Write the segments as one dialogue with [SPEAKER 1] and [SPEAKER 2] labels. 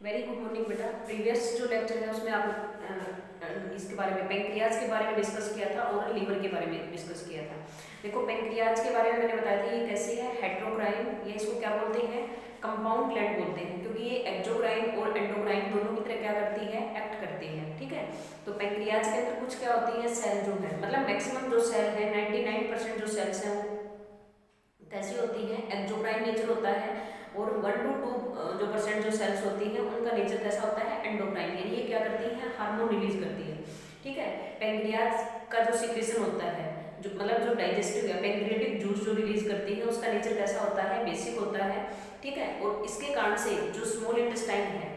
[SPEAKER 1] Very good morning बेटा। Previous जो lecture है उसमें इसके बारे में पेंक्रियाज के बारे में डिस्कस किया था और लीवर के बारे में डिस्कस किया था। देखो पेंक्रियाज के बारे में मैंने बताया था ये कैसी है, हेट्रोक्राइन, ये इसको क्या बोलते हैं, कंपाउंड ग्लैंड बोलते हैं, क्योंकि ये एक्सोक्राइन और एंडोक्राइन दोनों की तरह क्या करती है, एक्ट करती है। ठीक है, तो पेंक्रियाज के अंदर कुछ क्या होती है, सेल जो है, मतलब मैक्सिमम जो सेल है 99% जो सेल्स हैं वो कैसी होती है, एक्सोक्राइन नेचर होता है, और 1 to 2 जो परसेंट जो सेल्स होती हैं उनका नेचर कैसा होता है, एंडोक्राइन, यानी ये क्या करती है, हार्मोन रिलीज करती है। ठीक है, पेंक्रियाज का जो सिक्रेशन होता है, जो मतलब जो डाइजेस्टिव या पेंक्रियाटिक जूस जो रिलीज करती है उसका नेचर कैसा होता है, बेसिक होता है। ठीक है, और इसके कारण से जो स्मॉल इंटेस्टाइन है,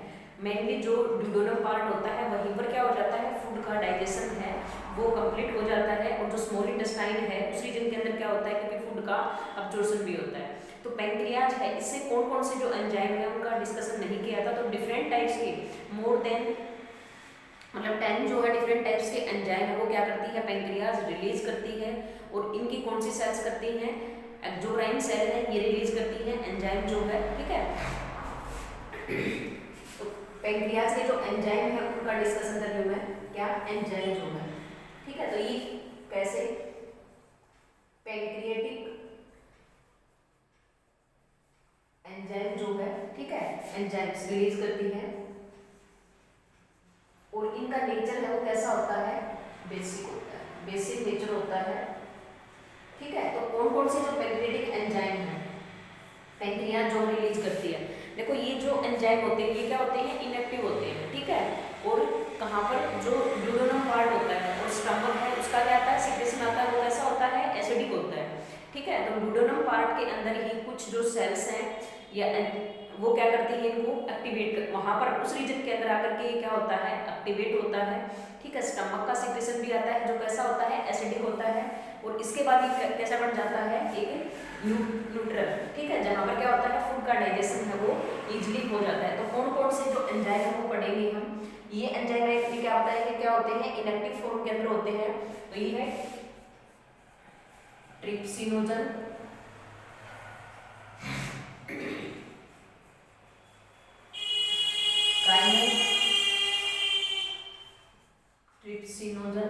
[SPEAKER 1] मेनली जो ड्यूडेनम पार्ट होता है वहीं पर क्या हो जाता है, फूड का डाइजेशन है वो कंप्लीट हो जाता है, और जो स्मॉल इंटेस्टाइन है उस रीजन के अंदर क्या होता है, क्योंकि फूड का अब्जॉर्प्शन भी होता है। तो पेंक्रियाज है, इससे कौन कौन से जो एंजाइम है उनका डिस्कशन नहीं किया था, तो डिफरेंट टाइप्स के मोर देन मतलब 10 जो है डिफरेंट टाइप्स के एंजाइम है वो क्या करती है, पेंक्रियाज रिलीज करती है। और इनकी कौन सी सेल्स करती हैं, एक्सोक्राइन सेल है ये रिलीज करती है एंजाइम जो है। ठीक है, तो पेंक्रियाज के जो एंजाइम है उनका डिस्कशन करने में क्या, एंजाइम जो है। ठीक है, तो ये कैसे पेंक्रियाटिक एंजाइम जो है, ठीक है, एंजाइम्स रिलीज करती है, और इनका नेचर है वो कैसा होता है, बेसिक होता है, बेसिक नेचर होता है। ठीक है, तो कौन कौन से जो पेंक्रियाटिक एंजाइम है पेंक्रियाज जो रिलीज करती है, देखो ये जो एंजाइम होते हैं ये क्या होते हैं, इनएक्टिव होते हैं। ठीक है, और कहाँ पर जो ड्यूडेनम पार्ट होता है और स्टमक है उसका क्या आता है, सिक्रेशन आता है, वो कैसा होता है, एसिडिक होता है। ठीक है, तो ड्यूडेनम पार्ट के अंदर ही कुछ जो सेल्स हैं या वो क्या करती है, इनको एक्टिवेट कर, वहाँ पर उस रीजन के अंदर आकर के क्या होता है, एक्टिवेट होता है। ठीक है, स्टमक का सिक्रेशन भी आता है जो कैसा होता है, एसिडिक होता है, और इसके बाद ये कैसा बन जाता है, एक न्यूट्रल। ठीक है, जहाँ पर क्या होता है, फूड का डाइजेशन है वो इजीली हो जाता है। तो कौन कौन से जो एंजाइम है वो पढ़ेंगे हम, ये एंजाइम एक्चुअली क्या होता है कि क्या होते हैं, इनएक्टिव फॉर्म के अंदर होते हैं। तो ये है trypsinogen, trypsinogen,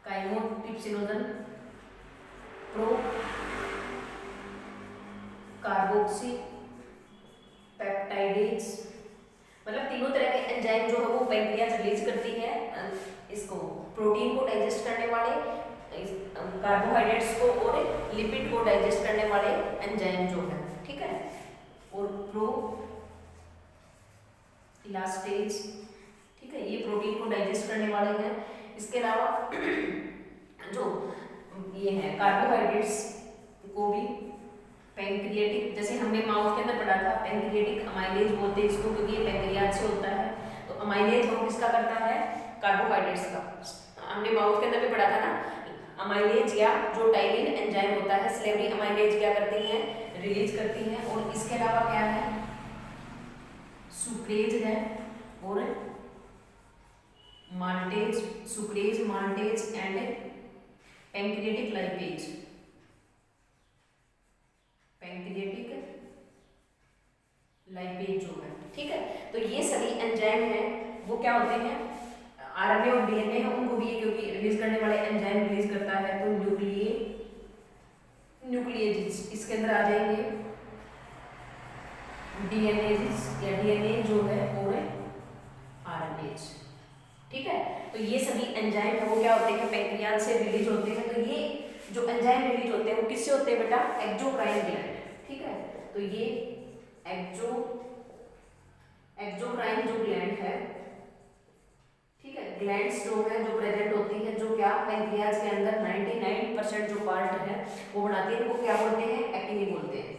[SPEAKER 1] chymotrypsinogen, pro carboxy peptidase, मतलब तीनों तरह के एंजाइम जो है वो पेंक्रियाज रिलीज करती है, इसको प्रोटीन को डाइजेस्ट करने वाले, कार्बोहाइड्रेट्स को और लिपिड को डाइजेस्ट करने वाले एंजाइम जो है। ठीक है, और प्रो इलास्टेज, ठीक है, ये प्रोटीन को डाइजेस्ट करने वाले हैं। इसके अलावा जो ये है कार्बोहाइड्रेट्स को भी पेंक्रियाटिक, जैसे हमने माउथ के अंदर पढ़ा था पेंक्रियाटिक अमाइलेज बोलते हैं इसको, क्योंकि ये पेंक्रियाज से होता है। तो अमाइलेज वो किसका करता है, कार्बोहाइड्रेट्स का। हमने माउथ के अंदर भी पढ़ा था ना, अमाइलेज या जो टाइलिन एंजाइम होता है, स्लेवरी अमाइलेज क्या करती है, रिलीज करती है। और इसके अलावा क्या है, सुक्रेज है और maltase, sucrase, maltase and pancreatic lipase, pancreatic lipase जो है। ठीक है, तो ये सभी एंजाइम हैं वो क्या होते हैं, आरएनए और डीएनए है उनको भी, क्योंकि रिलीज करने वाले एंजाइम रिलीज करता है, तो न्यूक्लिएजेस इसके अंदर आ जाएंगे, डीएनएजेस या डीएनए जो है और आरएनएज। ठीक है, तो ये सभी एंजाइम है वो क्या होते हैं, पेंक्रियाज से रिलीज होते हैं। तो ये जो एंजाइम रिलीज होते हैं वो किससे होते हैं बेटा, एक्सोक्राइन ग्लैंड। ठीक है, तो ये एक्सोक्राइन जो ग्लैंड है, ठीक है, ग्लैंड्स जो है जो प्रेजेंट होती है, जो क्या पेंक्रियाज के अंदर 99% जो पार्ट है वो बनाती है, वो क्या बोलते हैं, एक्टिनी बोलते हैं,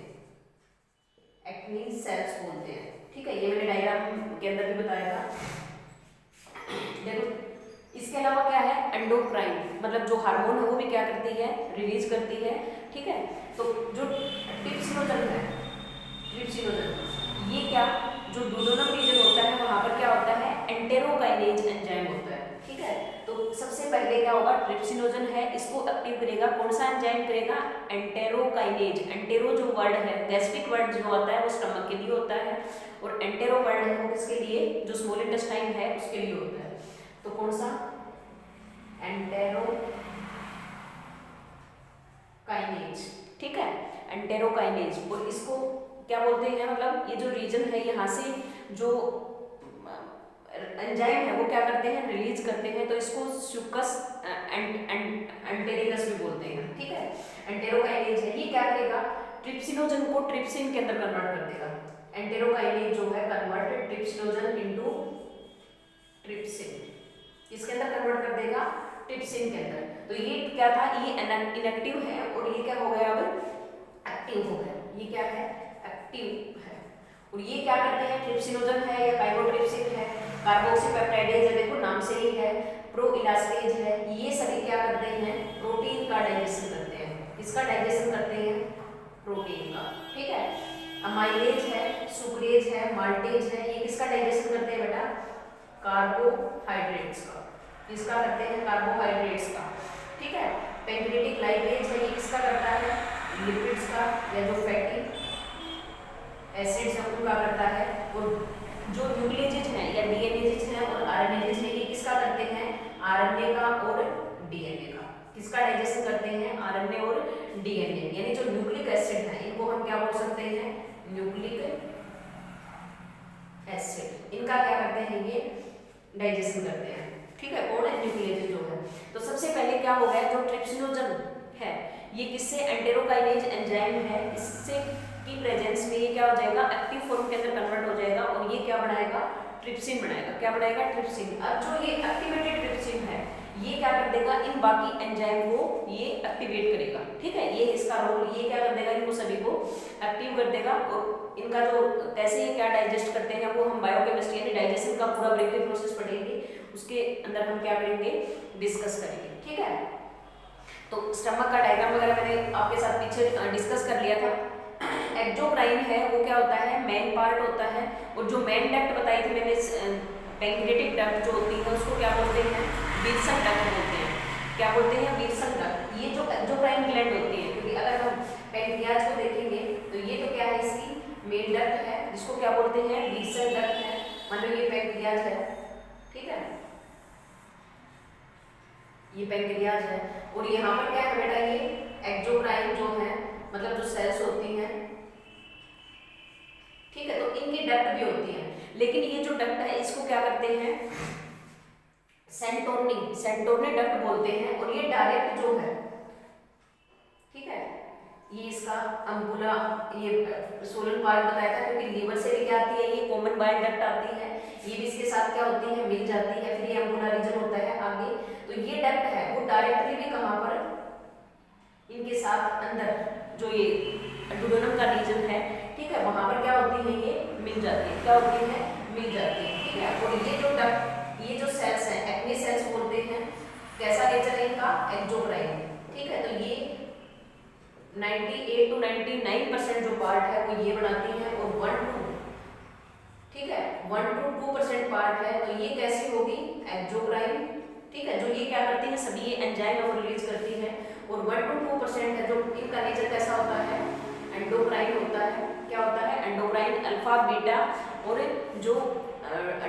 [SPEAKER 1] एक्टिनी सेल्स बोलते हैं। ठीक है, ये मैंने डायग्राम के अंदर भी बताया था। देखो इसके अलावा क्या है, एंडोक्राइन, मतलब जो हार्मोन है वो भी क्या करती है, रिलीज करती है। ठीक है, तो जो ट्रिप्सिनोजन है, ट्रिप्सिनोजन ये क्या, जो ड्यूडेनम रीजन होता है वहां पर क्या होता है, एंटेरोकाइनेज एंजाइम होता है। ठीक है, तो सबसे पहले क्या होगा, ट्रिप्सिनोजन है इसको एक्टिव करेगा, कौन सा एंजाइम करेगा, एंटेरोकाइनेज। एंटेरो जो वर्ड है, गैस्ट्रिक वर्ड जो होता है वो स्टमक के लिए होता है, और एंटेरो वर्ण है वो किसके लिए, जो स्मॉल इंटेस्टाइन है उसके लिए होता है। तो कौन सा, एंटेरोकाइनेज, ठीक है, एंटेरोकाइनेज। और इसको क्या बोलते हैं, मतलब ये जो रीजन है यहाँ से जो एंजाइम है वो क्या करते हैं, रिलीज करते हैं, तो इसको सुकस एंटेरिकस भी बोलते हैं, ठीक है। एंटेरोकाइनेज है, ये क्या करेगा, ट्रिप्सिनोजन को ट्रिप्सिन के अंदर कन्वर्ट कर देगा। एंटेरोकाइनेज जो है कन्वर्ट ट्रिप्सिनोजन इनटू ट्रिप्सिन, किसके अंदर कन्वर्ट कर देगा, ट्रिप्सिन के अंदर। तो ये क्या था, ये इनएक्टिव है और ये क्या हो गया, अब एक्टिव हो गया। ये क्या है, एक्टिव है। और ये क्या करते हैं, ट्रिप्सिनोजन है या काइमोट्रिप्सिन है, कार्बोक्सीपेप्टाइडेज है, देखो नाम से ही है, प्रो इलास्टेज है, ये सभी क्या करते हैं, प्रोटीन का डाइजेशन करते हैं। किसका डाइजेशन करते हैं, प्रोटीन का, ठीक है। अमाइलेज है, सुक्रेज है, माल्टेज है, ये किसका डाइजेशन करते हैं बेटा, कार्बोहाइड्रेट्स का। किसका करते हैं, कार्बोहाइड्रेट्स का, ठीक है। पेंक्रियाटिक लाइपेज है, ये किसका करता है, लिपिड्स का, या जो फैटी एसिड्स है उनका करता है। और जो न्यूक्लियोजेज हैं या डीएनएजेज हैं और आरएनएजेज हैं, ये किसका करते हैं, आरएनए का और डीएनए का। किसका डाइजेशन करते हैं, आरएनए और डीएनए, यानी जो न्यूक्लिक एसिड है इनको हम क्या बोल सकते हैं, न्यूक्लिक एसिड। इनका क्या करते हैं, ये डाइजेशन करते हैं, ठीक है, और न्यूक्लियोजेज जो है। तो सबसे पहले क्या हो गया, जो ट्रिप्सिनोजन है ये किससे, एंटेरोकाइनेज एंजाइम है, इससे की प्रेजेंस में ये क्या हो जाएगा, एक्टिव फॉर्म के अंदर कन्वर्ट हो जाएगा और ये क्या बनाएगा, ट्रिप्सिन बनाएगा। क्या बनाएगा, ट्रिप्सिन। अब जो ये एक्टिवेटेड ट्रिप्सिन है ये क्या कर देगा, इन बाकी एंजाइम को ये एक्टिवेट करेगा, ठीक है। ये इसका रोल, ये क्या कर देगा, इनको सभी को एक्टिव कर देगा। और इनका जो कैसे ये क्या डाइजेस्ट करते हैं वो हम बायोकेमिस्ट्री यानी डाइजेशन का पूरा ब्रेकअप प्रोसेस पढ़ेंगे, उसके अंदर हम क्या करेंगे, डिस्कस करेंगे, ठीक है। तो स्टमक का डायग्राम वगैरह मैंने आपके साथ पीछे डिस्कस कर लिया था। एक्सोक्राइन है वो क्या होता है, मेन पार्ट होता है। और जो मेन डक्ट बताई थी मैंने, पेंक्रियाटिक डक्ट जो होती है उसको क्या बोलते हैं, विल्सन डक्ट बोलते हैं। क्या बोलते हैं, विल्सन डक्ट। ये जो एक्सोक्राइन ग्लैंड होती है, क्योंकि अगर हम पेंक्रियाज को देखेंगे तो ये तो क्या है, इसकी मेन डक्ट है जिसको क्या बोलते हैं, विल्सन डक्ट है। मान लो ये पेंक्रियाज है, ठीक है, ये पेंक्रियाज है। और यहाँ पर क्या है बेटा, ये एक्सोक्राइन जो है मतलब जो सेल्स होती हैं, ठीक है, तो इनकी डक्ट भी होती है। लेकिन ये जो डक्ट है इसको क्या करते हैं, सेंटोर्नी डक्ट बोलते हैं। और ये डायरेक्ट जो है, ठीक है, ये इसका अम्बुला, ये सोलन पार्ट बताया था, क्योंकि लीवर से भी क्या आती है, ये कॉमन बाइल डक्ट आती है, ये भी इसके साथ क्या होती है, मिल जाती है। फिर ये अम्बुला रीजन होता है आगे। तो ये डक्ट है वो डायरेक्टली भी कहाँ पर, इनके साथ अंदर जो ये डुओडेनम का रीजन है, ठीक है, वहां पर क्या होती है, ये मिल जाती है। क्या होती है, मिल जाती है, ठीक है। और ये जो डक्ट, ये जो सेल्स हैं एक्ने सेल्स बोलते हैं। कैसा नेचर है इनका, एक्सोक्राइन, ठीक है। तो ये 98 to 99% जो पार्ट है वो ये बनाती है, और 1 to 2% पार्ट है तो ये कैसी होगी, एक्सोक्राइन, ठीक है। जो ये क्या करती है, सभी ये एंजाइम और रिलीज करती है। और 1 to 2% है जो इनका नेचर कैसा होता है, एंडोक्राइन होता है। क्या होता है, एंडोक्राइन, अल्फा बीटा और जो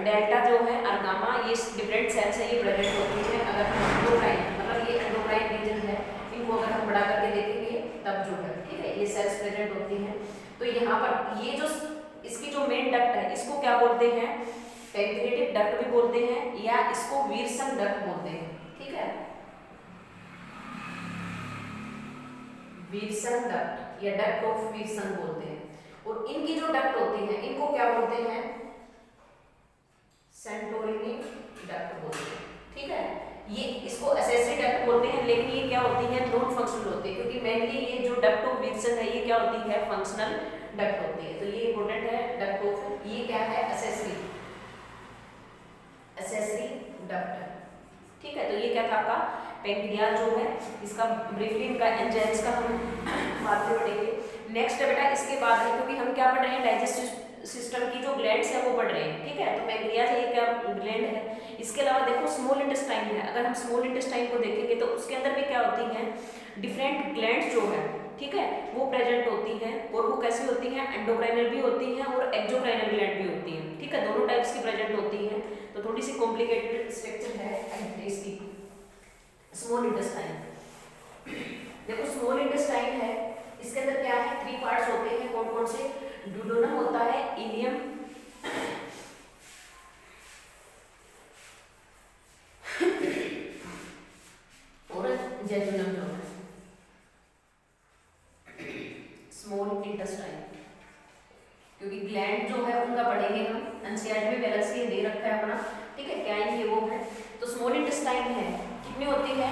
[SPEAKER 1] डेल्टा जो है और गामा, ये डिफरेंट सेल्स है, ये प्रेजेंट होती है। अगर हम एंडोक्राइन मतलब ये एंडोक्राइन रीजन है, इनको अगर हम बढ़ा करके देखेंगे तब जो है, ठीक है, ये सेल्स प्रेजेंट होती हैं। तो यहाँ पर ये जो इसकी जो मेन डक्ट है इसको क्या बोलते हैं, पेंक्रियाटिक डक्ट भी बोलते हैं या इसको विल्सन डक्ट बोलते हैं, ठीक है, विल्सन डक्ट या डक्ट ऑफ विल्सन बोलते हैं। और इनकी जो डक्ट होती है इनको क्या बोलते हैं, सेंटोरिनी डक्ट बोलते हैं, ठीक है। ये इसको एसेसरी डक्ट बोलते हैं, लेकिन ये क्या होती है, नॉन फंक्शनल होती है, क्योंकि मेनली ये जो डक्ट ऑफ विल्सन है ये क्या होती है, फंक्शनल डक्ट होती है। तो ये इंपॉर्टेंट है, डक्ट ऑफ, ये क्या है, एसेसरी डक्ट, ठीक है। तो ये क्या था आपका पेंक्रियाज जो है, इसका ब्रीफली इनका एंजाइम्स का हम बात में पढ़ेंगे। नेक्स्ट है बेटा इसके बाद है, क्योंकि हम क्या पढ़ रहे हैं, डाइजेस्टिव सिस्टम की जो ग्लैंड्स है वो पढ़ रहे हैं, ठीक है। तो पेंक्रियाज ये क्या ग्लैंड है। इसके अलावा देखो स्मॉल इंटेस्टाइन है, अगर हम स्मॉल इंटेस्टाइन को देखेंगे तो उसके अंदर भी क्या होती हैं, डिफरेंट ग्लैंड्स जो है, ठीक है, वो प्रेजेंट होती हैं। और वो कैसी होती हैं, एंडोक्राइनल भी होती हैं और एक्सोक्राइनल ग्लैंड भी स्मॉल इंटेस्टाइन। देखो स्मॉल इंटेस्टाइन है, इसके अंदर क्या है, 3 पार्ट्स होते हैं। कौन कौन से? ड्यूडेनम होता है, इलियम और जेजुनम जो है स्मॉल इंटेस्टाइन। क्योंकि ग्लैंड जो है उनका पढ़ेंगे हम, एनसीईआरटी में पहले से दे रखा है अपना, ठीक है, क्या ये वो है। तो स्मॉल इंटेस्टाइन है, कितनी होती है?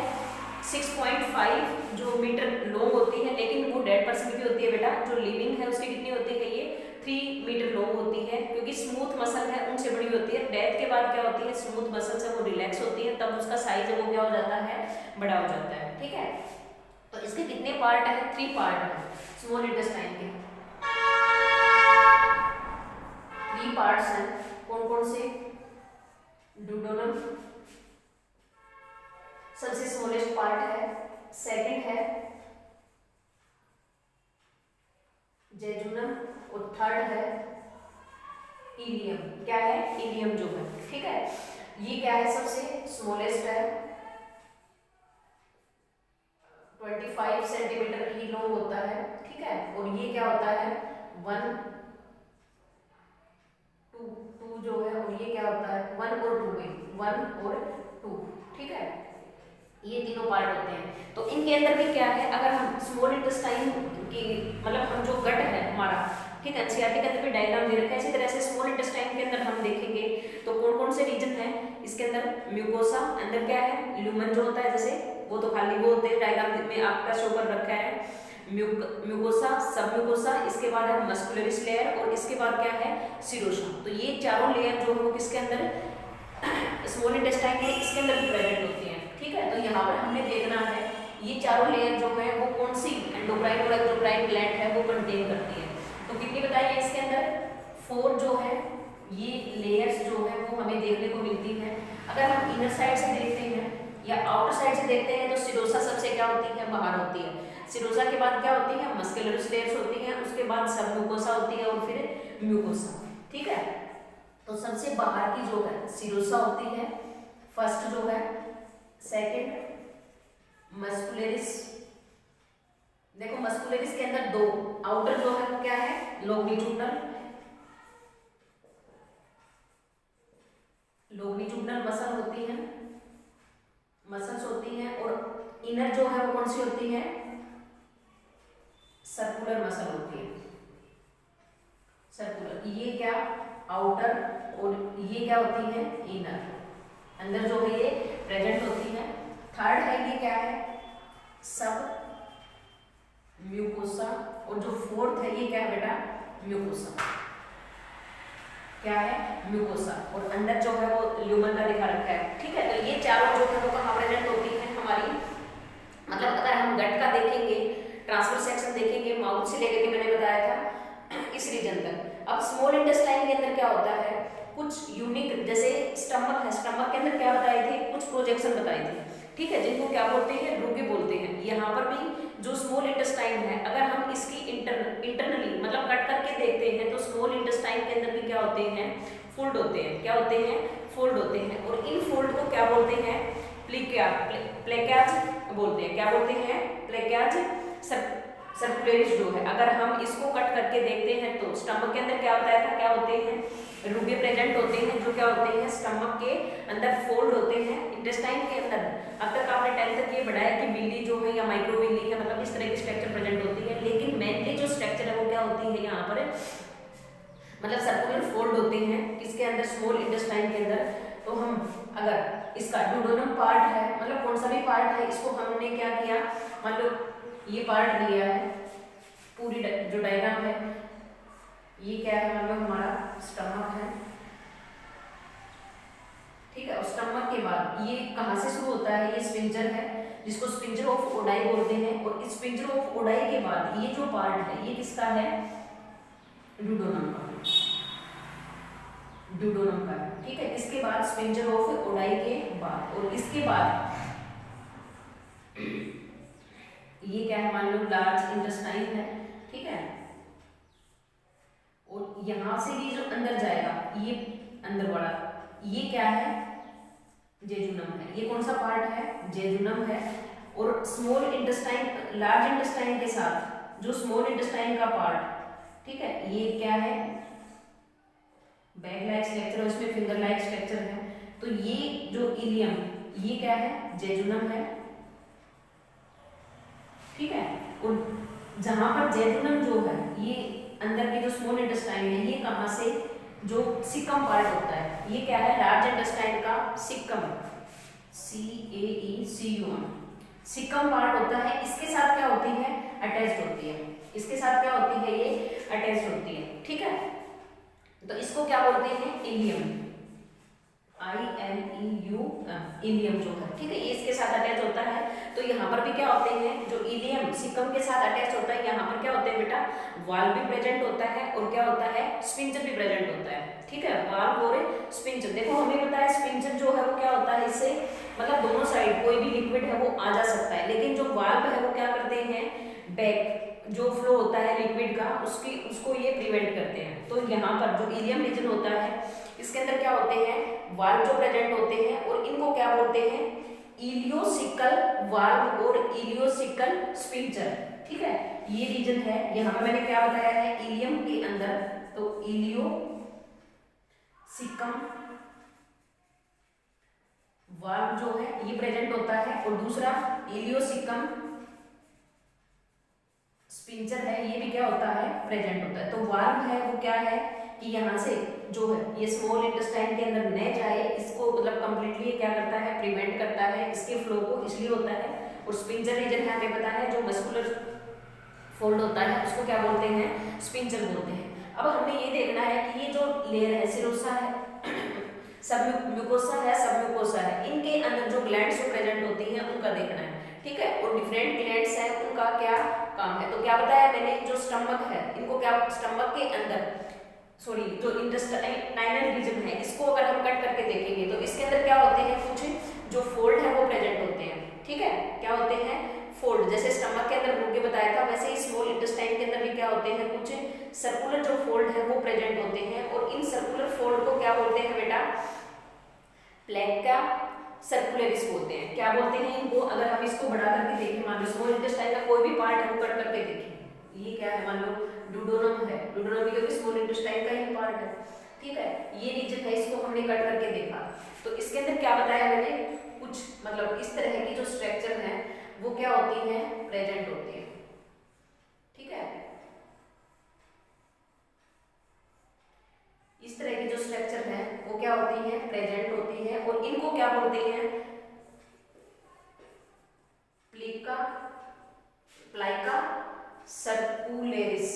[SPEAKER 1] 6.5 जो मीटर लॉन्ग होती है, लेकिन वो डेड पर्सन की होती है बेटा। जो लिविंग है उसकी कितनी होती है? ये 3 मीटर लॉन्ग होती है, क्योंकि स्मूथ मसल है उनसे बड़ी होती है। डेथ के बाद क्या होती है, स्मूथ मसल से वो रिलैक्स होती है, तब उसका साइज है वो क्या हो जाता है, बड़ा हो जाता है, ठीक है। तो इसके कितने पार्ट है? 3 पार्ट है स्मॉल इंटेस्टाइन के। 3 पार्ट्स हैं, कौन कौन से? ड्यूडेनम सबसे स्मॉलेस्ट पार्ट है, सेकंड है जेजुनम और थर्ड है इलियम। क्या है? इलियम जो है, ठीक है। ये क्या है? सबसे स्मॉलेस्ट है, 25 सेंटीमीटर ही लॉन्ग होता है, ठीक है। और ये क्या होता है? 1 2 जो है, और ये क्या होता है? 1 और 2 में 1 और 2, ठीक है। ये तीनों पार्ट होते हैं। तो इनके अंदर भी क्या है, अगर हम स्मॉल इंटेस्टाइन की मतलब हम जो गट है हमारा, ठीक है, एनसीईआरटी के अंदर भी डायग्राम दे रखा है। इसी तरह से स्मॉल इंटेस्टाइन के अंदर हम देखेंगे तो कौन कौन से रीजन है इसके अंदर? म्यूकोसा, अंदर क्या है? ल्यूमन जो होता है, जैसे वो तो खाली वो होते हैं, डायग्राम में आपका शो कर रखा है। म्यूकोसा, सब म्यूकोसा, इसके बाद है मस्कुलरिस लेयर, और इसके बाद क्या है? सीरोसा। तो ये चारों लेयर जो है वो किसके अंदर? स्मॉल इंटेस्टाइन के इसके अंदर भी प्रेजेंट होती है, ठीक है। तो यहाँ पर हमने देखना है ये चारों लेयर जो है वो कौन सी एंडोक्राइन और एक्सोक्राइन ग्लैंड है वो कंटेन करती है। तो कितनी बताइए इसके अंदर? 4 जो है ये लेयर्स जो है वो हमें देखने को मिलती है। अगर हम इनर साइड से देखते हैं या आउटर साइड से देखते हैं तो सिरोसा सबसे क्या होती है? बाहर होती है। सिरोसा के बाद क्या होती है? मस्कुलरिस लेयर्स होती है, उसके बाद सब म्यूकोसा होती है और फिर म्यूकोसा, ठीक है। तो सबसे बाहर की जो है सिरोसा होती है, फर्स्ट जो है, सेकंड मस्कुलरिस। देखो मस्कुलरिस के अंदर 2, आउटर जो है वो क्या है? लोंगिट्यूडनल मसल होती है, मसल्स होती हैं, और इनर जो है वो कौन सी होती है? सर्कुलर मसल होती है, सर्कुलर। ये क्या? आउटर, और ये क्या होती है? इनर। अंदर जो है ये प्रेजेंट होती है। थर्ड है ये क्या है? सब म्यूकोसा, और जो फोर्थ है ये क्या है बेटा? म्यूकोसा। क्या है? म्यूकोसा, और अंदर जो है वो ल्यूमन का दिखा रखा है, ठीक है। तो ये चारों जो है वो कहाँ प्रेजेंट होती है हमारी, मतलब अगर हम गट का देखेंगे, ट्रांसफर सेक्शन देखेंगे, माउथ से लेकर के मैंने बताया था इस रीजन तक। अब स्मॉल इंटेस्टाइन के अंदर क्या होता है? कुछ यूनिक, जैसे स्टमक है, स्टमक के अंदर क्या बताए थे? कुछ प्रोजेक्शन बताए थे, ठीक है, जिनको क्या बोलते हैं? रुगे बोलते हैं। यहाँ पर भी जो स्मॉल इंटेस्टाइन है, अगर हम इसकी इंटरनली मतलब कट करके देखते हैं तो स्मॉल इंटेस्टाइन के अंदर भी क्या होते हैं? फोल्ड होते हैं। क्या होते हैं? फोल्ड होते हैं। और इन फोल्ड को क्या बोलते हैं? प्लेक्याज बोलते हैं। क्या बोलते हैं? प्लेक्याज सर्कुलरिस जो है। अगर हम इसको कट करके देखते हैं तो स्टमक के अंदर क्या बताया था? क्या होते हैं? रुगे प्रेजेंट होते हैं, जो क्या होते हैं? स्टमक के अंदर फोल्ड होते हैं। इंटेस्टाइन के अंदर अब तक आपने 10th तक ये पढ़ाया कि बिल्ली जो है या माइक्रोविल्ली है, मतलब इस तरह की स्ट्रक्चर प्रेजेंट होती है। लेकिन मेनली जो स्ट्रक्चर है वो क्या होती है यहाँ पर? मतलब सर्कुलर फोल्ड होते हैं किसके अंदर? स्मॉल इंटेस्टाइन के अंदर। तो हम अगर इसका ड्यूडेनम पार्ट है, मतलब कौन सा भी पार्ट है, इसको हमने क्या किया, मतलब ये पार्ट लिया है, पूरी जो डायग्राम है ये क्या है, मतलब हमारा स्टमक है, ठीक है। और स्टमक के बाद ये कहाँ से शुरू होता है? ये स्पिंजर है, जिसको स्पिंजर ऑफ ओडाई बोलते हैं। और इस स्पिंजर ऑफ ओडाई के बाद ये जो पार्ट है ये किसका है? ड्यूडेनम का, ड्यूडेनम का, ठीक है। इसके बाद स्पिंजर ऑफ ओडाई के बाद, और इसके बाद ये क्या है? मान लो लार्ज इंटेस्टाइन है, ठीक है। और यहां से ये जो अंदर जाएगा, ये अंदर वाला, ये क्या है? जेजुनम है। ये कौन सा पार्ट है? जेजुनम है। और स्मॉल इंटेस्टाइन, लार्ज इंटेस्टाइन के साथ जो स्मॉल इंटेस्टाइन का पार्ट, ठीक है, ये क्या है? बैग लाइक स्ट्रक्चर और इसमें फिंगर लाइक स्ट्रक्चर है। तो ये जो इलियम, ये क्या है? जेजुनम है, ठीक है। और जहां पर जेजुनम जो है, ये अंदर के जो स्मॉल इंटेस्टाइन है, ये कहां से, जो सिकम पार्ट होता है, ये क्या है? लार्ज इंटेस्टाइन का सिकम, CAECUM, सिकम पार्ट होता है। इसके साथ क्या होती है? अटैच्ड होती है। इसके साथ क्या होती है? ये अटैच्ड होती है, ठीक है। तो इसको क्या बोलते हैं? इलियम, ILEU, इलियम जो है, ठीक है, ये इसके साथ अटैच होता है। तो यहाँ पर भी क्या होते हैं? जो इलियम सिकम के साथ अटैच होता है, यहाँ पर क्या होते हैं बेटा? वाल भी प्रेजेंट होता है और क्या होता है? स्पिंचर भी प्रेजेंट होता है, ठीक है। वाल और स्पिंचर, देखो हमें पता है स्पिंचर जो है वो क्या होता है? इससे मतलब दोनों साइड कोई भी लिक्विड है वो आ जा सकता है, लेकिन जो वाल्व है वो क्या करते हैं? बैक जो फ्लो होता है लिक्विड का, उसको ये प्रिवेंट करते हैं। तो यहाँ पर जो इलियम रीजन होता है, इसके अंदर क्या होते हैं? वाल्व जो प्रेजेंट होते हैं, और इनको क्या बोलते हैं? इलियोसिकल वाल्व और इलियोसिकल स्पिंचर, ठीक है। ये रीजन है। यहाँ पर मैंने क्या बताया है? इलियम के अंदर तो इलियोसिकम वाल्व जो है ये प्रेजेंट होता है, और दूसरा इलियोसिकम स्पिंचर है, ये भी क्या होता है? प्रेजेंट होता है। तो वाल्व है वो क्या है कि यहाँ से जो है ये स्मॉल इंटेस्टाइन के अंदर न जाए, इसको मतलब कंप्लीटली क्या करता है? प्रिवेंट करता है इसके फ्लो को, इसलिए होता है। और स्पिंचर रीजन है, हमें पता है जो मस्कुलर फोल्ड होता है उसको क्या बोलते हैं? स्पिंचर बोलते हैं। अब हमें ये देखना है कि ये जो लेयर है, सिरोसा है, सब म्यूकोसा है, सब म्यूकोसा है, इनके अंदर जो ग्लैंड्स जो प्रेजेंट होती हैं उनका देखना है, ठीक है। और डिफरेंट ग्लैंड्स हैं, उनका क्या काम है? तो क्या बताया मैंने? जो स्टमक है, इनको क्या, स्टमक के अंदर सॉरी जो इंटेस्टाइनल रीजन है, इसको अगर हम कट करके देखेंगे तो इसके अंदर क्या होते हैं? कुछ जो फोल्ड है वो प्रेजेंट होते हैं, ठीक है। क्या होते हैं? फोल्ड। जैसे स्टमक के अंदर मुंह के बताया था, वैसे ही स्मॉल इंटेस्टाइन के अंदर भी क्या होते हैं? कुछ सर्कुलर जो फोल्ड है वो प्रेजेंट होते हैं। और इन सर्कुलर फोल्ड को क्या बोलते हैं बेटा? प्लेका सर्कुलरिस बोलते हैं। क्या बोलते हैं इनको? अगर हम इसको बढ़ा करके देखें, मान लो स्मॉल इंटेस्टाइन का कोई भी पार्ट है वो कट करके देखें, ये क्या है? मान लो डुओडेनम है, डुओडेनम क्योंकि स्मॉल इंटेस्टाइन का ही पार्ट है, ठीक है। ये रीजन है, इसको हमने कट करके देखा, तो इसके अंदर क्या बताया मैंने? कुछ मतलब इस तरह की जो स्ट्रक्चर है वो क्या होती है? प्रेजेंट होती है, ठीक है। इस तरह की जो स्ट्रक्चर है वो क्या होती है? प्रेजेंट होती है। और इनको क्या बोलते हैं? प्लाइका सर्कुलेरिस,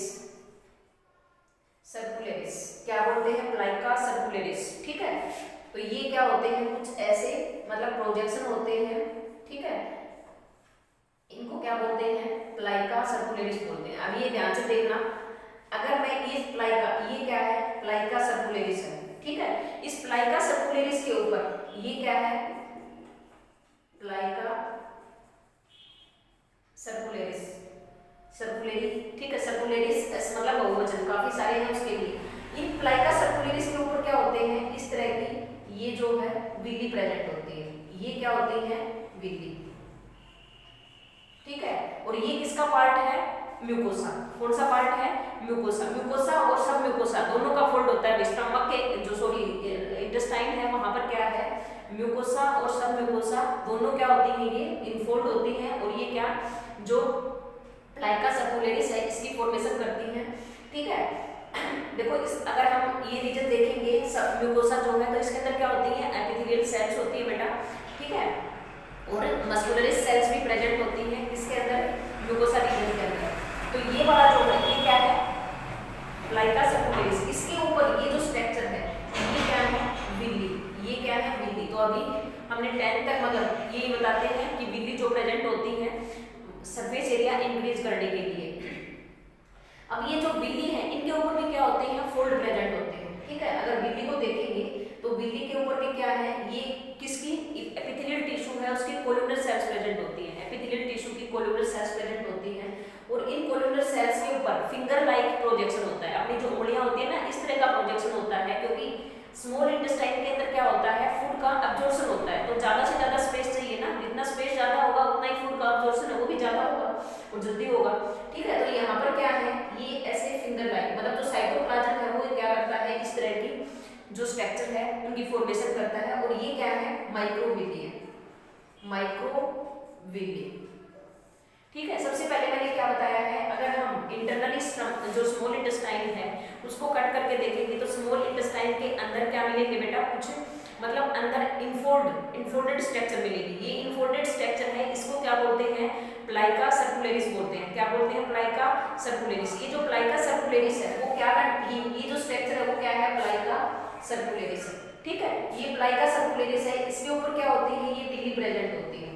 [SPEAKER 1] सर्कुलेरिस क्या बोलते हैं? प्लाइका सर्कुलेरिस, ठीक है। तो ये क्या होते हैं? कुछ ऐसे मतलब प्रोजेक्शन होते हैं, ठीक है। इनको क्या बोलते हैं? प्लाइका सर्कुलेरिस बोलते हैं। अब ये ध्यान से देखना, अगर मैं इस प्लाइका, ये क्या है? प्लाइका सर्कुलेरिस है, ठीक है। इस प्लाइका सर्कुलेरिस के ऊपर ये क्या है? प्लाइका सर्कुलेरिस, सर्कुलेरी, ठीक है। सर्कुलेरिस मतलब बहुवचन, काफी सारे हैं उसके लिए। इन प्लाइका सर्कुलेरिस के ऊपर क्या होते हैं? इस तरह की ये जो है विली प्रेजेंट होती है। ये क्या होती है? विली, ठीक है। और ये किसका पार्ट है? म्यूकोसा। कौन सा पार्ट है? म्यूकोसा। म्यूकोसा और सब म्यूकोसा दोनों का फोल्ड होता है। स्टमक के जो सॉरी इंटेस्टाइन है वहां पर क्या है? म्यूकोसा और सब म्यूकोसा दोनों क्या होती है? ये इनफोल्ड होती हैं। और ये क्या जो प्लाइका सर्कुलेरिस है इसकी फॉर्मेशन करती हैं, ठीक है। देखो इस अगर हम ये रीजन देखेंगे सब म्यूकोसा जो है, तो इसके अंदर क्या होती है? एपिथेलियल सेल्स होती है बेटा, ठीक है। और मस्कुलरिस सेल्स भी प्रेजेंट होती हैं इसके अंदर, म्यूकोसा रीजन के अंदर। तो ये वाला जो है ये क्या है? प्लाइका सर्कुलेरिस। इसके ऊपर ये जो स्ट्रक्चर है ये क्या है? विली। ये क्या है? विली। तो अभी हमने 10 तक मतलब ये बताते हैं कि विली जो प्रेजेंट होती है सरफेस एरिया इंक्रीज करने के लिए। अब ये जो विली है इनके ऊपर भी क्या होते हैं? फोल्ड प्रेजेंट होते हैं, ठीक है। अगर विली को देखेंगे तो विली के ऊपर भी क्या है? ये किसकी एपिथेलियल टिश्यू है उसकी कोलुमनर सेल्स प्रेजेंट होती हैं। एपिथेलियल टिश्यू की कोलुमनर सेल्स प्रेजेंट होती हैं। और इन कोलुमनर सेल्स के ऊपर फिंगर लाइक प्रोजेक्शन होता है। अपनी जो उंगलियां होती है ना, इस तरह का प्रोजेक्शन होता है, क्योंकि स्मॉल इंटेस्टाइन के अंदर क्या होता है? फूड का अब्जॉर्प्शन होता है, तो ज्यादा से ज्यादा स्पेस चाहिए ना, जितना स्पेस ज्यादा होगा उतना ही फूड का अब्जॉर्प्शन है वो भी ज्यादा होगा और जल्दी होगा। ठीक है, तो यहाँ पर क्या है, ये ऐसे फिंगर लाइक मतलब जो साइटोप्लाज्म है वो क्या करता है, इस तरह की जो स्ट्रक्चर है उनकी फॉर्मेशन करता है, और ये क्या है, माइक्रोविली है, माइक्रोविली। ठीक है, सबसे पहले मैंने क्या बताया है, अगर हम इंटरनली जो स्मॉल इंटेस्टाइन है उसको कट करके देखेंगे तो स्मॉल इंटेस्टाइन के अंदर क्या मिलेंगे बेटा, कुछ मतलब अंदर इनफोल्डेड स्ट्रक्चर मिलेगी। ये इनफोल्डेड स्ट्रक्चर है, इसको क्या बोलते हैं, प्लाइका सर्कुलेरिस बोलते हैं। क्या बोलते हैं, प्लाइका सर्कुलेरिस। ये जो प्लाइका सर्कुलेरिस है वो क्या, ये जो स्ट्रक्चर है वो क्या है, प्लाइका सर्कुलेरिस है। ठीक है, ये प्लाइका सर्कुलेरिस है, इसके ऊपर क्या होती है, ये विली प्रेजेंट होती है।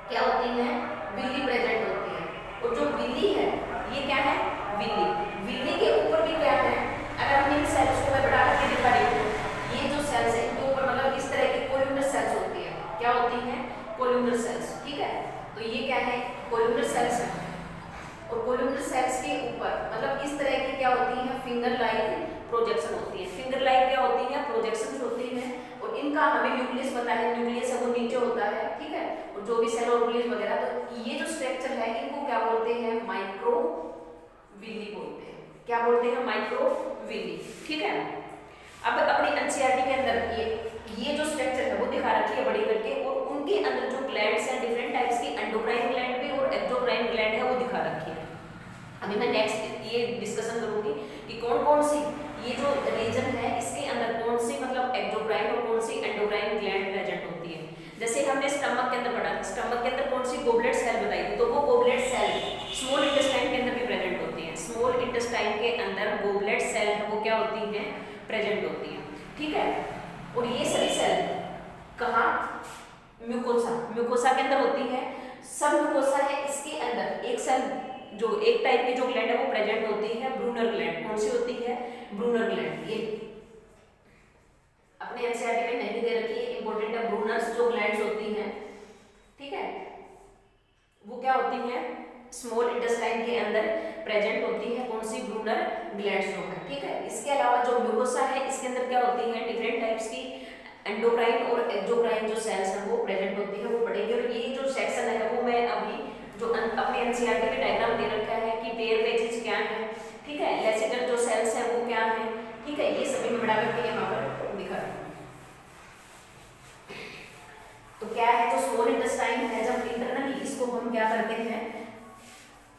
[SPEAKER 1] क्या होती है, विली प्रेजेंट होती है। और जो विली है ये क्या है, विली, विली के ऊपर भी क्या है, अगर हम इन सेल्स को मैं बढ़ा करके दिखा रही हूँ, ये जो सेल्स है इनके ऊपर मतलब इस तरह की कोल्यूमर सेल्स होती है। क्या होती है, कोल्यूमर सेल्स। ठीक है, तो ये क्या है, कोल्यूमर सेल्स है, और कोल्यूमर सेल्स के ऊपर मतलब इस तरह की क्या होती है, फिंगर लाइक प्रोजेक्शन होती है। फिंगर लाइक क्या होती है, प्रोजेक्शन होती है, और इनका हमें न्यूक्लियस पता है, न्यूक्लियस है वो नीचे होता है। ठीक है, और जो भी सेल ऑर्गेनेल वगैरह, तो ये जो स्ट्रक्चर है इनको क्या बोलते हैं, माइक्रोविली बोलते हैं। क्या बोलते हैं, माइक्रोविली। ठीक है, अब अपनी एनसीईआरटी के अंदर ये जो स्ट्रक्चर है वो दिखा रखी है बड़ी करके, और उनके अंदर जो ग्लैंड्स हैं डिफरेंट टाइप्स की, एंडोक्राइन ग्लैंड भी और एक्सोक्राइन ग्लैंड है वो दिखा रखी है। अभी मैं नेक्स्ट ये डिस्कशन करूंगी कि कौन कौन सी ये जो रीजन है इसके अंदर कौन सी मतलब एक्सोक्राइन और कौन सी एंडोक्राइन ग्लैंड प्रेजेंट होती है। जैसे हमने स्टमक के अंदर पढ़ा, स्टमक के अंदर कौन सी गोबलेट सेल बताई थी, तो वो गोबलेट सेल स्मॉल इंटेस्टाइन के अंदर भी प्रेजेंट होती है। स्मॉल इंटेस्टाइन के अंदर गोबलेट सेल है वो क्या होती है, प्रेजेंट होती है। ठीक है, और ये सभी सेल कहाँ, म्यूकोसा, म्यूकोसा के अंदर होती है। सब म्यूकोसा है, इसके अंदर एक सेल जो एक टाइप की जो ग्लैंड है वो प्रेजेंट होती है, ब्रूनर ग्लैंड। कौन सी होती है, ब्रूनर ग्लैंड। ये अपने एनसीईआरटी में नहीं दे रखी है, इंपॉर्टेंट है। ब्रूनर्स जो ग्लैंड्स होती हैं, ठीक है, वो क्या होती हैं, स्मॉल इंटेस्टाइन के अंदर प्रेजेंट होती है। कौन सी, ब्रूनर ग्लैंड्स जो है। ठीक है, इसके अलावा जो म्यूकोसा है इसके अंदर क्या होती है, डिफरेंट टाइप्स की एंडोक्राइन और एक्सोक्राइन जो सेल्स हैं वो प्रेजेंट होती है, वो पढ़ेंगे। और ये जो सेक्शन है वो मैं अभी जो अपने एनसीईआरटी में डायग्राम दे रखा है कि पेयर पेजेस क्या है, ठीक है, लेसिकल जो सेल्स हैं वो क्या है, ठीक है, ये सभी मैं बड़ा करके यहाँ पर दिखा रही हूँ। तो क्या है, जो स्मॉल इंटेस्टाइन है, जब इंटरनली इसको हम क्या करते हैं,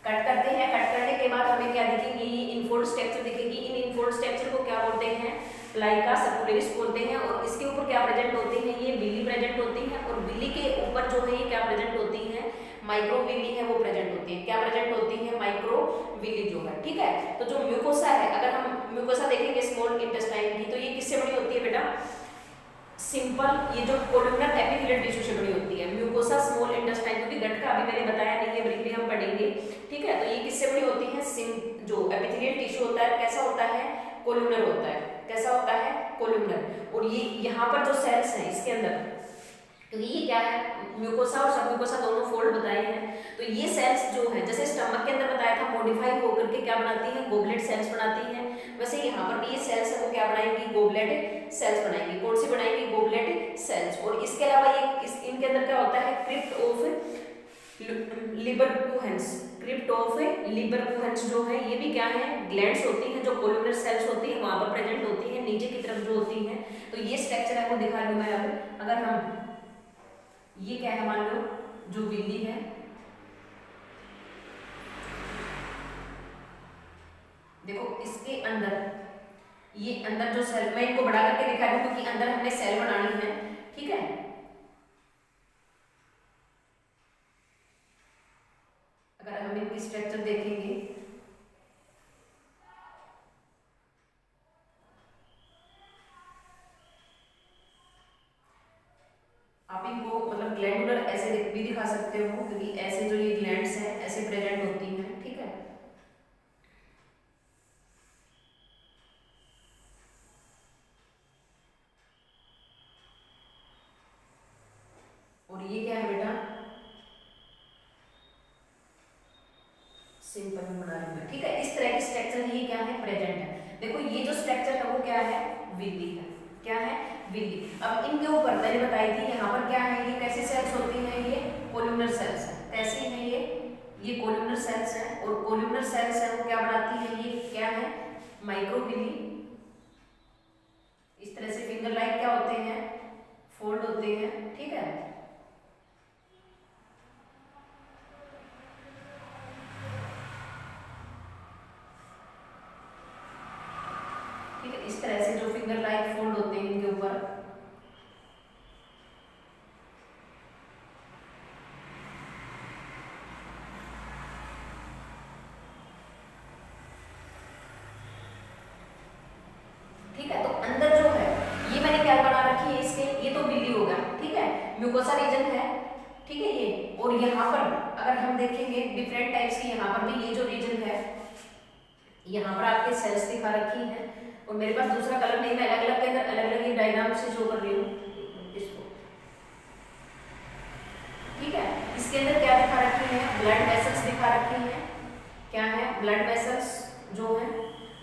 [SPEAKER 1] कट करते हैं, कट करने के बाद हमें क्या दिखेगी, इनफोल्ड स्ट्रक्चर दिखेगी। इन इनफोल्ड स्ट्रक्चर को क्या बोलते हैं, प्लाइका सर्कुलेरिस बोलते हैं। और इसके ऊपर क्या प्रेजेंट होती है, ये विली प्रेजेंट होती है, और विली के ऊपर जो है ये क्या प्रेजेंट होती है, माइक्रोविली है वो प्रेजेंट होती है। क्या प्रेजेंट होती है, माइक्रोविली जो है। ठीक है, तो जो म्यूकोसा है, अगर हम म्यूकोसा देखेंगे स्मॉल इंटेस्टाइन की, तो ये किससे बनी होती है बेटा, सिंपल, ये जो कोलुमनर एपिथेलियल टिश्यू से बनी होती है म्यूकोसा स्मॉल इंटेस्टाइन, क्योंकि गट का अभी मैंने बताया नहीं है, ब्रीफली हम पढ़ेंगे। ठीक है, तो ये किससे बनी होती है, जो एपिथेलियल टिश्यू होता है कैसा होता है, कोलुमनर होता है। कैसा होता है, कोलुमनर। और ये यहाँ पर जो सेल्स हैं इसके अंदर, क्योंकि ये क्या है, म्यूकोसा और सब म्यूकोसा दोनों फोल्ड बताए हैं, तो ये सेल्स जो है, जैसे स्टमक के अंदर बताया था, मॉडिफाई होकर के क्या बनाती है, गोबलेट सेल्स बनाती हैं, वैसे यहाँ पर भी ये सेल्स है वो क्या बनाएंगी, गोबलेट सेल्स बनाएंगी। कौन सी बनाएंगी, गोबलेट सेल्स। और इसके अलावा ये इनके अंदर क्या होता है, क्रिप्ट ऑफ लिबरकुहेंस, क्रिप्ट ऑफ लिबरकुहेंस जो है ये भी क्या है, ग्लैंड्स होती हैं, जो कोलुमनर सेल्स होती है वहां पर प्रेजेंट होती है, नीचे की तरफ जो होती है। तो ये स्ट्रक्चर है वो दिखा रही हूँ मैं अब। अगर हम ये क्या है, मान लो जो विली है, देखो इसके अंदर ये अंदर जो सेल, मैं इनको बढ़ा करके दिखा रही हूँ क्योंकि अंदर हमने सेल बनानी है। ठीक है, अगर हम इनकी स्ट्रक्चर देखेंगे, आप इनको मतलब ग्लैंडुलर ऐसे भी दिखा सकते हो, क्योंकि ऐसे जो ये ग्लैंड्स हैं ऐसे प्रेजेंट होती हैं। ठीक है, और ये क्या है बेटा, सिंपल में बना रही हूँ। ठीक है, इस तरह की स्ट्रक्चर ये क्या है, प्रेजेंट है। देखो ये जो स्ट्रक्चर है वो क्या है, विली है। क्या है, विली। अब इनके ऊपर मैंने बताई थी यहाँ पर क्या है, ये कैसी सेल्स होती हैं, ये कोल्यूमनर सेल्स है। कैसी है ये कोल्यूमनर सेल्स है। और कोल्यूमनर सेल्स है वो क्या बनाती है, ये क्या है, माइक्रोविली। इस तरह से फिंगर लाइक क्या होते हैं, फोल्ड होते हैं, ठीक है। ठीक है, इस तरह से जो फिंगर लाइक फोल्ड होते हैं इनके ऊपर। ठीक है, तो अंदर जो है ये मैंने क्या बना रखी है इसके, ये तो बिल्ली होगा, ठीक है, म्यूकोसा रीजन है, ठीक है ये। और यहाँ पर अगर हम देखेंगे डिफरेंट टाइप्स की, यहाँ पर भी ये जो रीजन है, यहाँ पर आपके सेल्स दिखा रखी है। और मेरे पास दूसरा कलर नहीं, मैं अलग अलग के अंदर अलग अलग डायग्राम से शो कर रही हूँ इसको, ठीक है। इसके अंदर क्या दिखा रखी है, ब्लड वेसल्स दिखा रखी है। क्या है, ब्लड वेसल्स जो है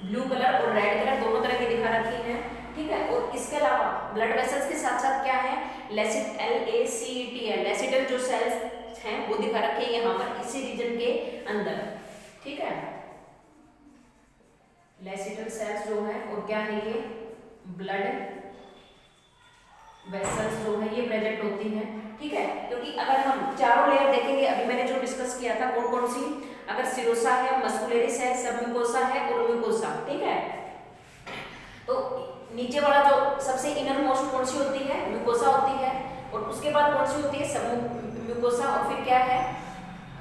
[SPEAKER 1] ब्लू कलर और रेड कलर दोनों तरह की दिखा रखी है, ठीक है। और इसके अलावा ब्लड वेसल्स के साथ साथ क्या है, LACETL लेसिटल जो सेल्स हैं वो दिखा रखे हैं यहाँ पर इसी रीजन के अंदर, ठीक है। लेसिटल सेल्स जो है, और क्या है ये ब्लड वेसल्स जो है ये प्रेजेंट होती हैं, ठीक है। क्योंकि अगर हम चारों लेयर देखेंगे, अभी मैंने जो डिस्कस किया था कौन कौन सी, अगर सिरोसा है, मस्कुलरिस है, सबम्यूकोसा है और म्यूकोसा, ठीक है। तो नीचे वाला जो सबसे इनर मोस्ट कौन सी होती है, म्यूकोसा होती है। और उसके बाद कौन सी होती है, सबम्यूकोसा, और फिर क्या है,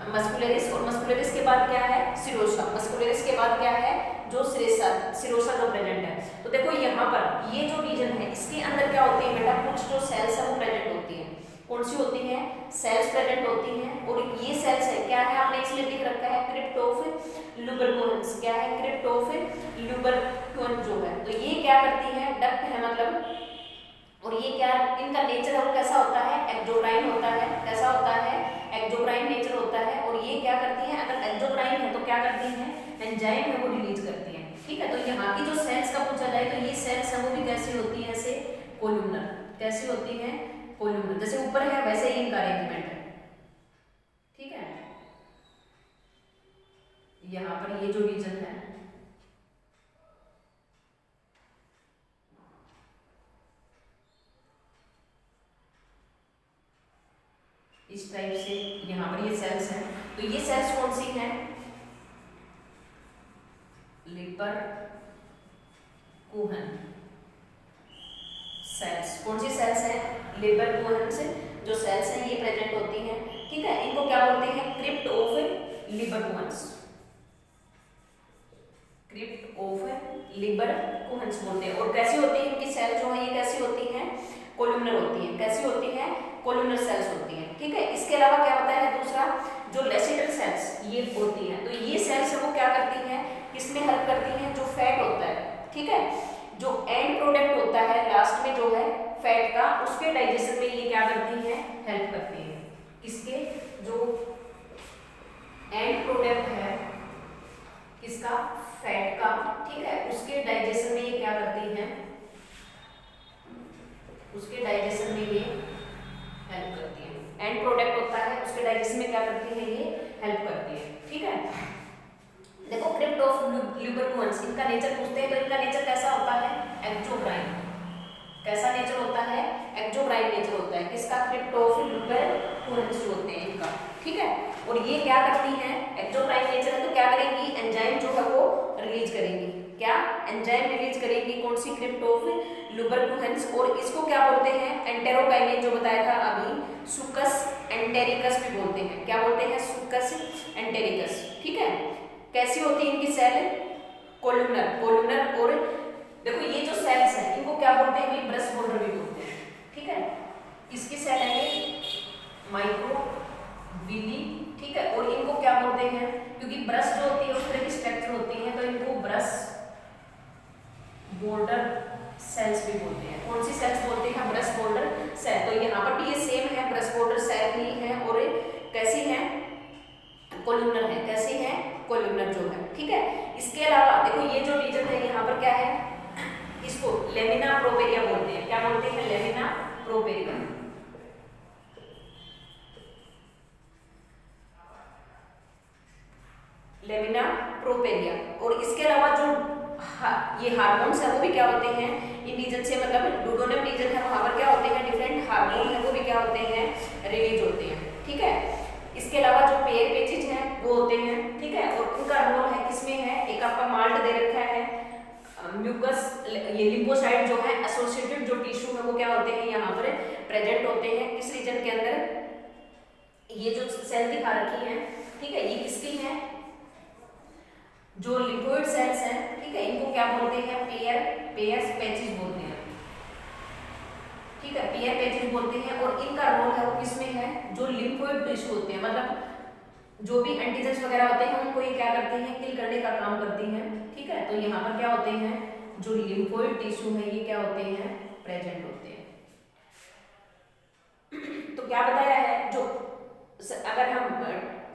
[SPEAKER 1] मस्कुलरिस। और मस्कुलरिस के बाद क्या है, सिरोसा। मस्कुलरिस के बाद क्या है, जो सिरोसा जो प्रेजेंट है। तो देखो यहाँ पर ये जो रीजन है इसके अंदर क्या होती है बेटा, कुछ जो सेल्स है वो प्रेजेंट होती है। कौन सी होती है, सेल्स प्रेजेंट होती हैं। और ये सेल्स है क्या है, आपने इसलिए लिख रखा है क्रिप्ट ऑफ ल्यूबरकुलेंस। क्या है, क्रिप्ट ऑफ ल्यूबरकुलेंस जो है। तो ये क्या करती है, डक्ट है मतलब। और ये क्या, इनका नेचर है वो कैसा होता है, एक्सोक्राइन होता है। कैसा होता है, एक्सोक्राइन नेचर होता है। और ये क्या करती है, अगर एक्सोक्राइन है तो क्या करती है, एंजाइम है वो रिलीज करती है, ठीक है। तो यहाँ की जो सेल्स का पूछा जाए तो ये सेल्स है वो भी कैसी होती है, ऐसे कोल्यूमनर। कैसी होती है, कोल्यूमनर। जैसे ऊपर है वैसे ही इनका अरेंजमेंट है, ठीक है। यहाँ पर ये जो रीजन है, इस टाइप से यहाँ पर ये सेल्स हैं। तो ये सेल्स कौन सी हैं, लिपर कोहन सेल्स। कौन सी सेल्स हैं, लिपर कोहन से जो सेल्स हैं ये प्रेजेंट होती हैं, ठीक है। इनको क्या बोलते हैं, crypt of Liber Cohens. Crypt of Liber Cohens बोलते हैं। और कैसी होती है इनकी सेल जो है, ये कैसी होती हैं, कोल्यूमनर होती है। कैसी होती है, कोल्यूमनर सेल्स होती हैं, ठीक है। इसके अलावा क्या होता है दूसरा, जो लेसिटल सेल्स ये होती हैं। तो ये सेल्स है वो क्या करती हैं, किसमें हेल्प करती हैं, जो फैट होता है, ठीक है, जो एंड प्रोडक्ट होता है लास्ट में जो है फैट का, उसके डाइजेशन में ये क्या करती हैं, हेल्प करती हैं। किसके, जो एंड प्रोडक्ट है किसका, फैट का, ठीक है, उसके डाइजेशन में ये क्या करती हैं, उसके डाइजेशन में ये हेल्प करती है। एंड प्रोडक्ट होता है उसके डाइजेशन में क्या करती है, ये हेल्प करती है, ठीक है। देखो क्रिप्ट ऑफ ल्यूबरकुलेंस, इनका नेचर पूछते हैं तो इनका नेचर कैसा होता है, एक्सोक्राइन। कैसा नेचर होता है, एक्सोक्राइन नेचर होता है। किसका, क्रिप्ट ऑफ ल्यूबरकुलेंस जो होते हैं इनका, ठीक है। और ये क्या करती हैं, एक्सोक्राइन नेचर है तो क्या करेंगी, एंजाइम जो है वो रिलीज करेंगी। क्या, एंजाइम रिलीज करेंगी। कौन सी, क्रिप्ट ऑफ ल्यूबरकुलेंस। और इसको क्या बोलते हैं, एंटेरोकाइनेज जो बताया था अभी, सुकस एंटेरिकस भी बोलते हैं। क्या बोलते हैं, सुकस एंटेरिकस, ठीक है। कैसी होती है इनकी सेल, कोल्यूमनर। कोल्यूमनर। और देखो ये जो सेल्स हैं इनको क्या बोलते हैं, ब्रश बोल्डर भी बोलते हैं, ठीक है। किसकी सेल है ये, माइक्रोविली, ठीक है। और इनको क्या बोलते हैं, क्योंकि ब्रश जो होती है उस तरह की स्ट्रक्चर होती है तो इनको ब्रश बोल्डर सेल्स भी बोलते हैं। कौन सी सेल्स बोलते हैं, ब्रश बोल्डर सेल। तो यहाँ पर भी ये सेम है, ब्रश बोल्डर सेल ही है। और कैसी है, कोल्यूमनर है। कैसी है, कोल्यूमनर जो है, ठीक है। इसके अलावा देखो ये जो रीजन है यहाँ पर क्या है, इसको लेमिना प्रोपेरिया बोलते हैं। क्या बोलते हैं? Lamina propria. Lamina propria. और इसके अलावा जो ये हार्मोन्स है वो भी क्या होते हैं, इन रीजन से, मतलब डुओडेनम रीजन है वहां पर क्या होते हैं, डिफरेंट हार्मोन है वो भी क्या होते हैं, रिलीज होते हैं। ठीक है, इसके अलावा जो पेयर पेचेज हैं वो होते हैं। ठीक है, और उनका रोल है किसमें है, एक आपका माल्ट दे रखा है म्यूकस, ये लिम्फोसाइट जो है एसोसिएटेड जो टिश्यू है वो क्या होते हैं यहाँ पर प्रेजेंट होते हैं किस रीजन के अंदर, ये जो सेल दिखा रखी है। ठीक है, ये किसकी है, जो लिम्फोइड सेल्स हैं। ठीक है, इनको क्या बोलते हैं, पेयर्स पेचेज बोलते हैं। ठीक है, पेयर पेचेज बोलते हैं। और इनका रोल है वो किसमें है, जो लिम्फोइड टिश्यू होते हैं, मतलब जो भी एंटीजेंस वगैरह होते हैं उनको ये क्या करते हैं, किल करने का काम करती हैं। ठीक है, तो यहाँ पर क्या होते हैं, जो लिम्फोइड टिश्यू है ये क्या होते हैं, प्रेजेंट होते हैं। तो क्या बताया है, जो अगर हम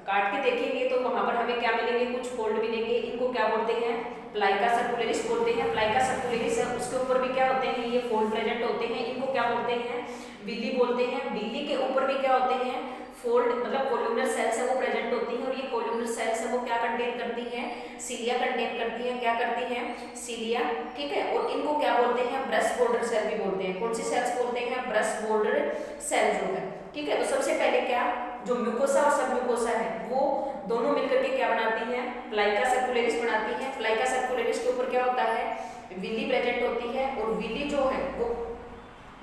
[SPEAKER 1] काट के देखेंगे तो वहां पर हमें क्या मिलेंगे, कुछ फोल्ड मिलेंगे। इनको क्या बोलते हैं, प्लाइका सर्कुलेरिस बोलते हैं। प्लाइका सर्कुलेरिस है, उसके ऊपर भी क्या होते हैं, ये फोल्ड प्रेजेंट होते हैं। इनको क्या बोलते हैं, विल्ली बोलते हैं। विल्ली के ऊपर भी क्या होते हैं, फोल्ड, मतलब कोल्यूमनर सेल्स है वो प्रेजेंट होती हैं। और ये कोल्यूमनर सेल्स है वो क्या कंटेन करती हैं, सिलिया कंटेन करती हैं। क्या करती हैं, सिलिया। ठीक है, और इनको क्या बोलते हैं, ब्रेस्ट बॉर्डर सेल भी बोलते हैं। कौन सी सेल्स बोलते हैं, ब्रेस्ट बॉर्डर सेल जो है। ठीक है, तो सबसे पहले क्या, जो म्यूकोसा और सब म्यूकोसा है वो दोनों मिलकर के क्या बनाती हैं, प्लाइका सर्कुलेरिस बनाती हैं। प्लाइका सर्कुलेरिस के ऊपर क्या होता है, विली प्रेजेंट होती है। और विली जो है वो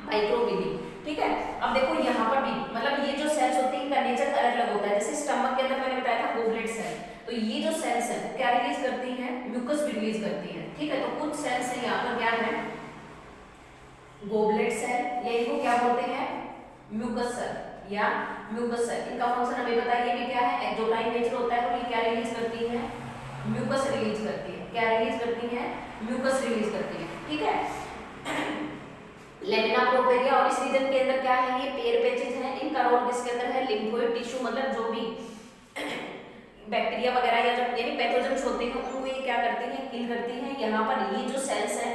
[SPEAKER 1] माइक्रोविली। ठीक है, अब देखो यहाँ पर भी, मतलब ये जो सेल्स होती है इनका नेचर अलग अलग होता है। जैसे स्टमक के अंदर मैंने बताया था गोबलेट सेल, तो ये जो सेल्स है क्या रिलीज करती हैं, म्यूकस भी रिलीज करती है। ठीक है, तो कुछ सेल्स है यहाँ पर क्या है, गोबलेट सेल, या इनको क्या बोलते हैं, म्यूकस सेल या म्यूकस सेल। इनका फंक्शन हमें बताइए कि क्या है, एक्सोक्राइन नेचर होता है। और ये क्या रिलीज करती है, म्यूकस रिलीज करती है। क्या रिलीज करती है, म्यूकस रिलीज करती है। ठीक है, लेमिना प्रोपेरिया। और इस रीजन के अंदर क्या है, ये पेयर पेचेज हैं। इनका रोल किसके अंदर है, लिम्फोइड टिश्यू, मतलब जो भी बैक्टीरिया वगैरह या जब यानी पैथोजेंस होते हैं उनको ये क्या करती हैं, किल करती हैं। यहाँ पर ये जो सेल्स हैं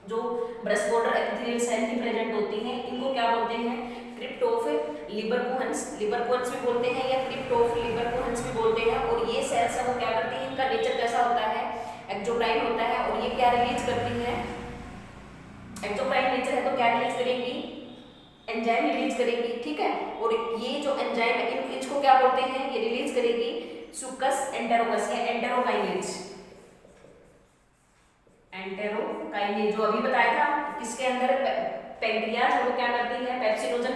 [SPEAKER 1] जो ब्रेस्ट बॉर्डर एपिथेलियल सेल की प्रेजेंट होती हैं, इनको क्या बोलते हैं, क्रिप्टोफ लिबरकुहेंस भी बोलते हैं या क्रिप्टोफ लिबरकुहेंस भी बोलते हैं। और ये सेल्स है वो क्या करती हैं, इनका नेचर कैसा होता है, एक्सोक्राइन होता है। और ये क्या रिलीज करती है, एक्सोक्राइन नेचर है तो क्या रिलीज करेंगी, एंजाइम रिलीज करेंगी। ठीक है, और ये जो एंजाइम है इसको क्या बोलते हैं, ये रिलीज करेगी सुकस एंटेरोकस या एंटेरोकाइनेज। एंटेरोकाइनेज जो अभी बताया था, किसके अंदर, पैंक्रियाज वो क्या करती है, पेप्सिनोजन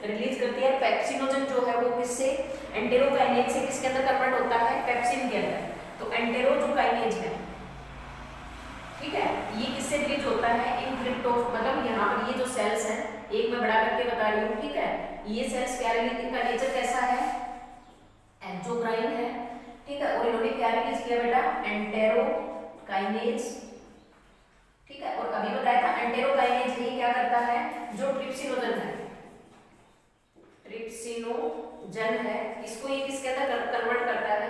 [SPEAKER 1] रिलीज करती है। पेप्सिनोजन जो है वो किससे, एंटेरोकाइनेज से किसके अंदर कन्वर्ट होता है, पेप्सिन के अंदर। तो एंटेरो जो काइनेज है, ठीक है, ये किससे रिलीज होता है, इन क्रिप्टोफ, मतलब यहाँ पर ये जो सेल्स हैं, एक मैं बड़ा करके बता रही हूँ। ठीक है, ये सेल्स क्या रिलीज, इनका नेचर कैसा है, एक्सोक्राइन है। ठीक है, और इन्होंने क्या रिलीज किया बेटा, एंटेरोकाइनेज। ठीक है, और अभी बताया था एंटेरोकाइनेज ये क्या करता है, जो ट्रिप्सिनोजन है, ट्रिप्सिनोजन है, इसको ये किसके अंदर कन्वर्ट करता है,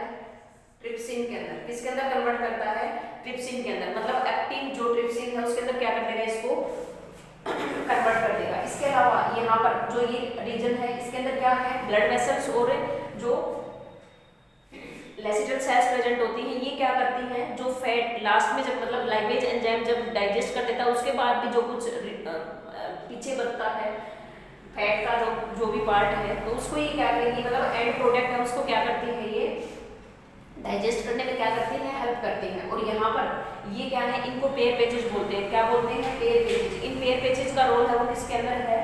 [SPEAKER 1] ट्रिप्सिन के अंदर। किसके अंदर कन्वर्ट करता है, ट्रिप्सिन के अंदर, मतलब एक्टिन जो ट्रिप्सिन है उसके अंदर क्या कर देगा, इसको कन्वर्ट कर देगा। इसके अलावा यहाँ पर जो ये रीजन है इसके अंदर क्या है, ब्लड वेसल्स और जो लेसिटल सेल्स प्रेजेंट होती हैं। ये क्या करती हैं, जो फैट लास्ट में जब, मतलब लाइपेज एंजाइम जब डाइजेस्ट कर देता है उसके बाद भी जो कुछ पीछे बचता है फैट का जो भी पार्ट है, तो उसको ये क्या करेगी, मतलब एंड प्रोडक्ट है उसको क्या करती है, ये डाइजेस्ट करने में क्या करती हैं, हेल्प करती हैं। और यहाँ पर ये क्या है, इनको पेयर पेचेज बोलते हैं। क्या बोलते हैं, पेयर पेचेज। इन पेयर पेचेज का रोल है वो किसके अंदर है,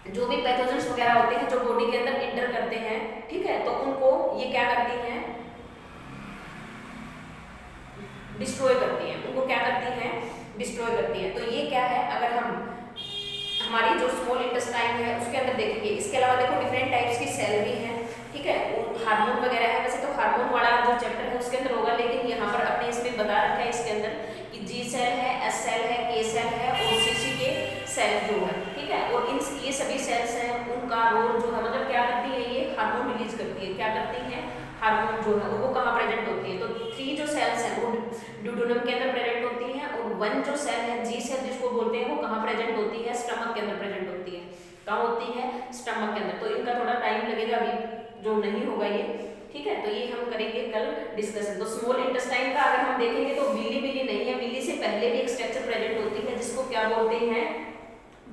[SPEAKER 1] जो भी पैथोजेंस वगैरह होते हैं जो बॉडी के अंदर एंटर करते हैं। ठीक है, तो उनको ये क्या करती हैं, डिस्ट्रॉय करती हैं। उनको क्या करती हैं, डिस्ट्रॉय करती हैं। तो ये क्या है, अगर हम हमारी जो स्मॉल इंटेस्टाइन है उसके अंदर देखेंगे। इसके अलावा देखो डिफरेंट टाइप्स की सेल भी हैं। ठीक है, हार्मोन वगैरह है, वैसे तो हार्मोन वाला जो चैप्टर है उसके अंदर होगा, लेकिन यहाँ पर अपने इसमें बता रखा है इसके अंदर कि जी सेल है, एस सेल है, के सेल है और सीसी के सेल जो है। ठीक है, और इन ये सभी सेल्स हैं, उनका रोल जो है, मतलब क्या करती है, ये हार्मोन रिलीज करती है। क्या करती है, हार्मोन जो है वो कहाँ प्रेजेंट होती है, तो 3 3 जो सेल्स हैं वो ड्यूडेनम के अंदर प्रेजेंट होती हैं, और 1 जो सेल है जी सेल जिसको बोलते हैं वो कहाँ प्रेजेंट होती है, स्टमक के अंदर प्रेजेंट होती है। कहाँ होती है, स्टमक के अंदर। तो इनका थोड़ा टाइम लगेगा, अभी जो नहीं होगा ये, ठीक है, तो ये हम करेंगे कल डिस्कशन। तो स्मॉल इंटेस्टाइन का अगर हम देखेंगे तो विली विली नहीं है, विली से पहले भी एक स्ट्रक्चर प्रेजेंट होती है जिसको क्या बोलते हैं,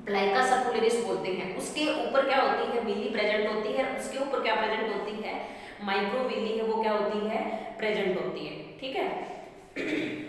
[SPEAKER 1] प्लाइका सर्कुलरिस बोलते हैं। उसके ऊपर क्या होती है, विली प्रेजेंट होती है, उसके ऊपर क्या प्रेजेंट होती है, माइक्रोविली है वो क्या होती है, प्रेजेंट होती है, ठीक है।